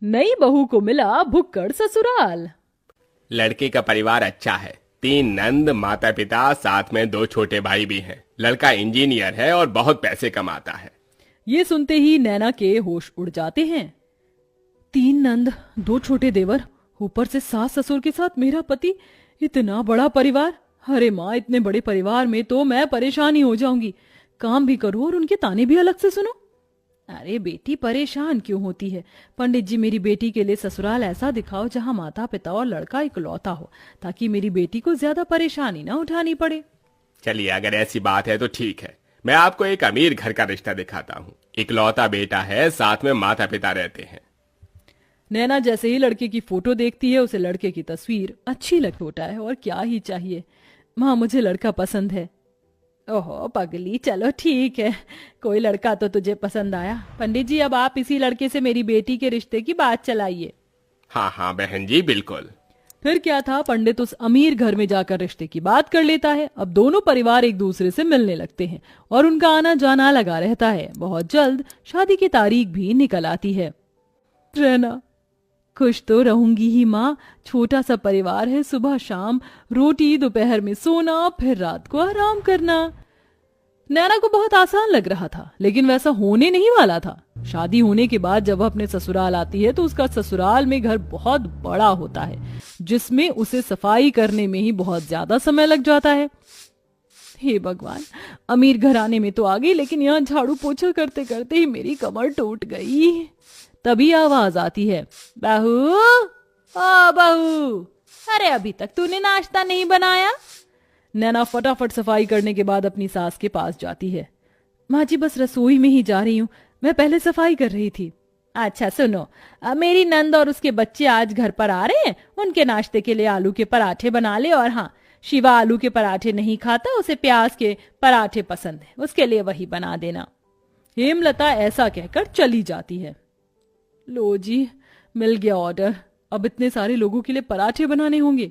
नई बहू को मिला भुक्कड़ ससुराल। लड़के का परिवार अच्छा है, 3 नंद, माता पिता, साथ में 2 छोटे भाई भी हैं। लड़का इंजीनियर है और बहुत पैसे कमाता है। ये सुनते ही नैना के होश उड़ जाते हैं। 3 नंद, 2 छोटे देवर, ऊपर से सास ससुर के साथ मेरा पति, इतना बड़ा परिवार। अरे माँ, इतने बड़े परिवार में तो मैं परेशान ही हो जाऊंगी। काम भी करूं और उनके ताने भी अलग से सुनो। अरे बेटी, परेशान क्यों होती है? पंडित जी, मेरी बेटी के लिए ससुराल ऐसा दिखाओ जहां माता पिता और लड़का इकलौता हो, ताकि मेरी बेटी को ज्यादा परेशानी ना उठानी पड़े। चलिए, अगर ऐसी बात है तो ठीक है, मैं आपको एक अमीर घर का रिश्ता दिखाता हूँ। इकलौता बेटा है, साथ में माता पिता रहते हैं। नैना जैसे ही लड़के की फोटो देखती है, उसे लड़के की तस्वीर अच्छी लग होता है और क्या ही चाहिए। माँ, मुझे लड़का पसंद है। ओहो पगली, चलो ठीक है, कोई लड़का तो तुझे पसंद आया। पंडित जी, अब आप इसी लड़के से मेरी बेटी के रिश्ते की बात चलाइए। हाँ हाँ बहन जी, बिल्कुल। फिर क्या था, पंडित उस अमीर घर में जाकर रिश्ते की बात कर लेता है। अब दोनों परिवार एक दूसरे से मिलने लगते हैं और उनका आना जाना लगा रहता है। बहुत जल्द शादी की तारीख भी निकल आती है। रहना, खुश तो रहूंगी ही माँ। छोटा सा परिवार है, सुबह शाम रोटी, दोपहर में सोना, फिर रात को आराम करना। नैना को बहुत आसान लग रहा था, लेकिन वैसा होने नहीं वाला था। शादी होने के बाद जब वह अपने ससुराल आती है तो उसका ससुराल में घर बहुत बड़ा होता है, जिसमें उसे सफाई करने में ही बहुत ज्यादा समय लग जाता है। हे भगवान, अमीर घराने में तो आ गई, लेकिन यहाँ झाड़ू पोछा करते करते ही मेरी कमर टूट गई। तभी आवाज आती है, बहू, ओ बहू, अरे अभी तक तूने नाश्ता नहीं बनाया? नैना फटाफट सफाई करने के बाद अपनी सास के पास जाती है। माँ जी, बस रसोई में ही जा रही हूँ, मैं पहले सफाई कर रही थी। अच्छा सुनो, मेरी नंद और उसके बच्चे आज घर पर आ रहे हैं, उनके नाश्ते के लिए आलू के पराठे बना ले। और हाँ, शिवा आलू के पराठे नहीं खाता, उसे प्याज के पराठे पसंद है, उसके लिए वही बना देना। हेमलता ऐसा कहकर चली जाती है। लो जी, मिल गया ऑर्डर, अब इतने सारे लोगों के लिए पराठे बनाने होंगे।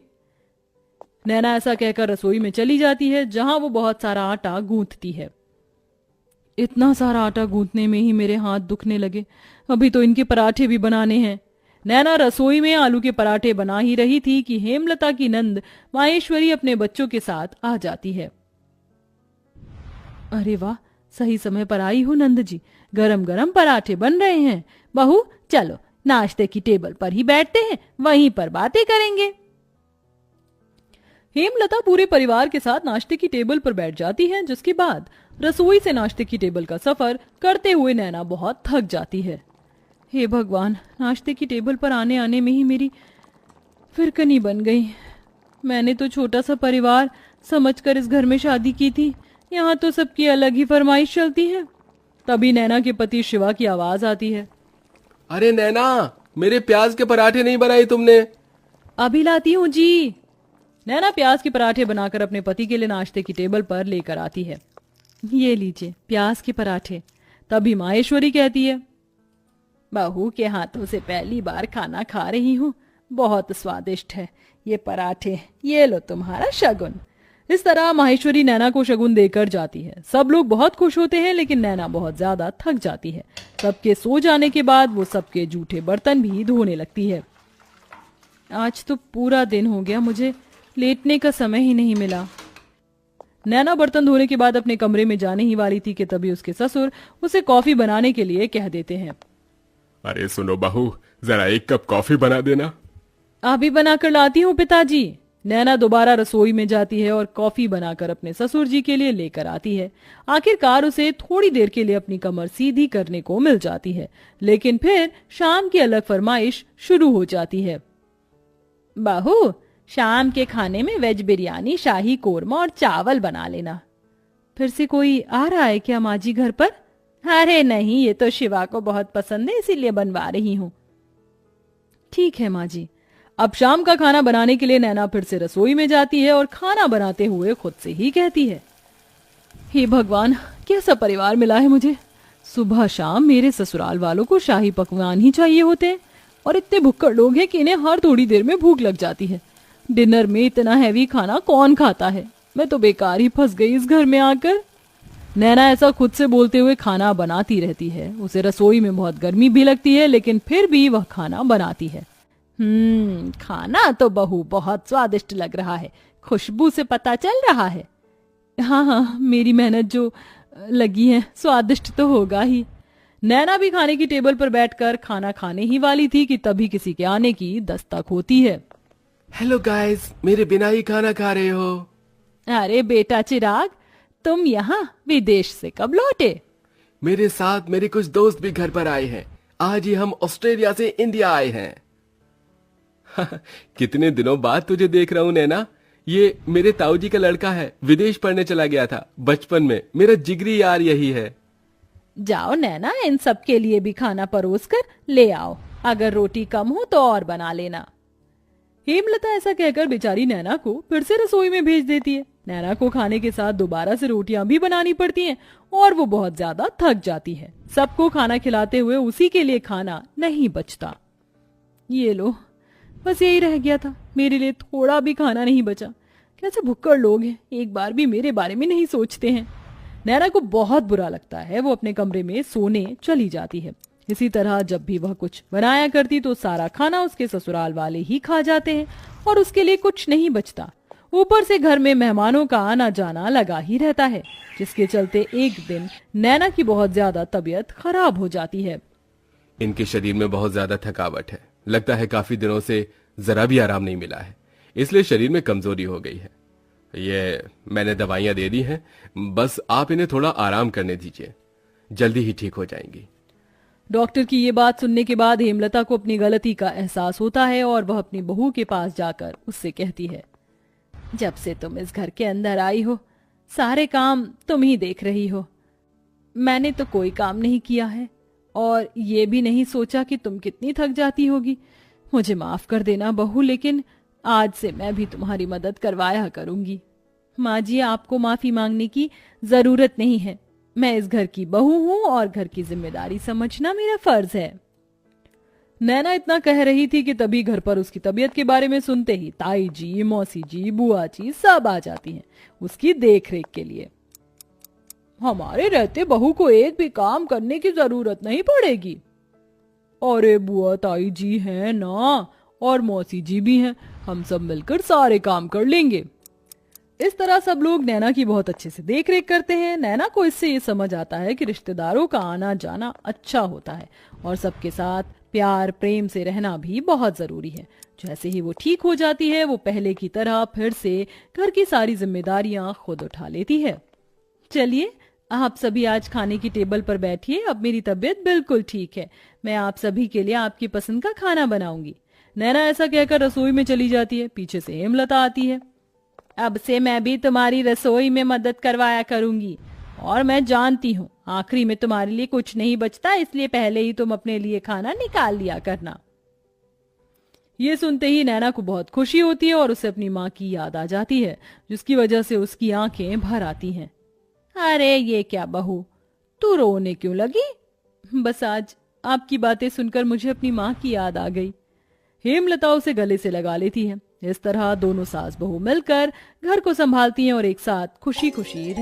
नैना ऐसा कहकर रसोई में चली जाती है, जहां वो बहुत सारा आटा गूंथती है। इतना सारा आटा गूंथने में ही मेरे हाथ दुखने लगे, अभी तो इनके पराठे भी बनाने हैं। नैना रसोई में आलू के पराठे बना ही रही थी कि हेमलता की नंद माहेश्वरी अपने बच्चों के साथ आ जाती है। अरे वाह, सही समय पर आई हो नंद जी, गरम गरम पराठे बन रहे हैं। बहू चलो, नाश्ते की टेबल पर ही बैठते हैं, वहीं पर बातें करेंगे। हेमलता पूरे परिवार के साथ नाश्ते की टेबल पर बैठ जाती है, जिसके बाद रसोई से नाश्ते की टेबल का सफर करते हुए नैना बहुत थक जाती है। हे भगवान, नाश्ते की टेबल पर आने आने में ही मेरी फिरकनी बन गई। मैंने तो छोटा सा परिवार समझकर इस घर में शादी की थी, यहाँ तो सबकी अलग ही फरमाइश चलती है। तभी नैना के पति शिवा की आवाज आती है। अरे नैना, मेरे प्याज के पराठे नहीं बनाए तुमने? अभी लाती हूँ जी। नैना प्याज के पराठे बनाकर अपने पति के लिए नाश्ते की टेबल पर लेकर आती है। ये लीजिए प्याज के पराठे। तभी माहेश्वरी कहती है, बहू के हाथों से पहली बार खाना खा रही हूँ, बहुत स्वादिष्ट है ये पराठे, ये लो तुम्हारा शगुन। इस तरह माहेश्वरी नैना को शगुन देकर जाती है। सब लोग बहुत खुश होते हैं, लेकिन नैना बहुत ज्यादा थक जाती है। सबके सो जाने के बाद वो सबके जूठे बर्तन भी धोने लगती है। आज तो पूरा दिन हो गया, मुझे लेटने का समय ही नहीं मिला। नैना बर्तन धोने के बाद अपने कमरे में जाने ही वाली थी कि तभी उसके ससुर उसे कॉफी बनाने के लिए कह देते हैं। अरे सुनो बहू, जरा 1 कप कॉफी बना देना। अभी बनाकर लाती हूँ पिताजी। नैना दोबारा रसोई में जाती है और कॉफी बनाकर अपने ससुर जी के लिए लेकर आती है। आखिरकार उसे थोड़ी देर के लिए अपनी कमर सीधी करने को मिल जाती है, लेकिन फिर शाम की अलग फरमाइश शुरू हो जाती है। बहू, शाम के खाने में वेज बिरयानी, शाही कोरमा और चावल बना लेना। फिर से कोई आ रहा है क्या माँ जी घर पर? अरे नहीं, ये तो शिवा को बहुत पसंद है, इसीलिए बनवा रही हूँ। ठीक है माँ जी। अब शाम का खाना बनाने के लिए नैना फिर से रसोई में जाती है और खाना बनाते हुए खुद से ही कहती है, हे भगवान, कैसा परिवार मिला है मुझे। सुबह शाम मेरे ससुराल वालों को शाही पकवान ही चाहिए होते हैं, और इतने भुक्कड़ लोग हैं कि इन्हें हर थोड़ी देर में भूख लग जाती है। डिनर में इतना हैवी खाना कौन खाता है? मैं तो बेकार ही फंस गई इस घर में आकर। नैना ऐसा खुद से बोलते हुए खाना बनाती रहती है। उसे रसोई में बहुत गर्मी भी लगती है, लेकिन फिर भी वह खाना बनाती है। खाना तो बहू बहुत स्वादिष्ट लग रहा है, खुशबू से पता चल रहा है। हाँ हाँ, मेरी मेहनत जो लगी है, स्वादिष्ट तो होगा ही। नैना भी खाने की टेबल पर बैठकर खाना खाने ही वाली थी कि तभी किसी के आने की दस्तक होती है। हेलो गाइस, मेरे बिना ही खाना खा रहे हो? अरे बेटा चिराग, तुम यहाँ विदेश से कब लौटे? मेरे साथ मेरे कुछ दोस्त भी घर पर आए हैं। आज ही हम ऑस्ट्रेलिया से इंडिया आए हैं। कितने दिनों बाद तुझे देख रहा हूँ नैना। ये मेरे ताऊ जी का लड़का है, विदेश पढ़ने चला गया था बचपन में। मेरा जिगरी यार यही है। जाओ नैना, इन सब के लिए भी खाना परोस कर ले आओ। अगर रोटी कम हो तो और बना लेना। हेमलता ऐसा कहकर बेचारी नैना को फिर से रसोई में भेज देती है। नैना को खाने के साथ दोबारा से रोटियां भी बनानी पड़ती हैं और वो बहुत ज्यादा थक जाती है। सबको खाना खिलाते हुए उसी के लिए खाना नहीं बचता। ये लो, बस यही रह गया था, मेरे लिए थोड़ा भी खाना नहीं बचा। कैसे भुक्कड़ लोग हैं, एक बार भी मेरे बारे में नहीं सोचते हैं। नैना को बहुत बुरा लगता है। वो अपने कमरे में सोने चली जाती है। इसी तरह जब भी वह कुछ बनाया करती तो सारा खाना उसके ससुराल वाले ही खा जाते हैं और उसके लिए कुछ नहीं बचता। ऊपर से घर में मेहमानों का आना जाना लगा ही रहता है, जिसके चलते एक दिन नैना की बहुत ज्यादा तबीयत खराब हो जाती है। इनके शरीर में बहुत ज्यादा थकावट है। लगता है काफी दिनों से जरा भी आराम नहीं मिला है, इसलिए शरीर में कमजोरी हो गई है। ये मैंने दवाइयां दे दी हैं, बस आप इन्हें थोड़ा आराम करने दीजिए, जल्दी ही ठीक हो जाएंगी। डॉक्टर की ये बात सुनने के बाद हेमलता को अपनी गलती का एहसास होता है और वह अपनी बहू के पास जाकर उससे कहती है, जब से तुम इस घर के अंदर आई हो, सारे काम तुम ही देख रही हो। मैंने तो कोई काम नहीं किया है और ये भी नहीं सोचा कि तुम कितनी थक जाती होगी। मुझे माफ कर देना बहू, लेकिन आज से मैं भी तुम्हारी मदद करवाया करूंगी। माँ जी, आपको माफी मांगने की जरूरत नहीं है। मैं इस घर की बहू हूं और घर की जिम्मेदारी समझना मेरा फर्ज है। नैना इतना कह रही थी कि तभी घर पर उसकी तबीयत के बारे में सुनते ही ताई जी, मौसी जी, बुआ जी सब आ जाती हैं उसकी देखरेख के लिए। हमारे रहते बहू को एक भी काम करने की जरूरत नहीं पड़ेगी। अरे बुआ ताई जी हैं ना, और मौसी जी भी हैं, हम सब मिलकर सारे काम कर लेंगे। इस तरह सब लोग नैना की बहुत अच्छे से देखरेख करते हैं। नैना को इससे ये समझ आता है कि रिश्तेदारों का आना जाना अच्छा होता है और सबके साथ प्यार प्रेम से रहना भी बहुत जरूरी है। जैसे ही वो ठीक हो जाती है, वो पहले की तरह फिर से घर की सारी जिम्मेदारियां खुद उठा लेती है। चलिए, आप सभी आज खाने की टेबल पर बैठिए। अब मेरी तबीयत बिल्कुल ठीक है। मैं आप सभी के लिए आपकी पसंद का खाना बनाऊंगी। नैना ऐसा कहकर रसोई में चली जाती है। पीछे से हेमलता आती है। अब से मैं भी तुम्हारी रसोई में मदद करवाया करूंगी और मैं जानती हूँ आखिरी में तुम्हारे लिए कुछ नहीं बचता, इसलिए पहले ही तुम अपने लिए खाना निकाल लिया करना। ये सुनते ही नैना को बहुत खुशी होती है और उसे अपनी माँ की याद आ जाती है, जिसकी वजह से उसकी आंखें भर आती हैं। अरे ये क्या बहू, तू रोने क्यों लगी? बस आज आपकी बातें सुनकर मुझे अपनी माँ की याद आ गई। हेमलता उसे गले से लगा लेती है। इस तरह दोनों सास बहू मिलकर घर को संभालती हैं और एक साथ खुशी खुशी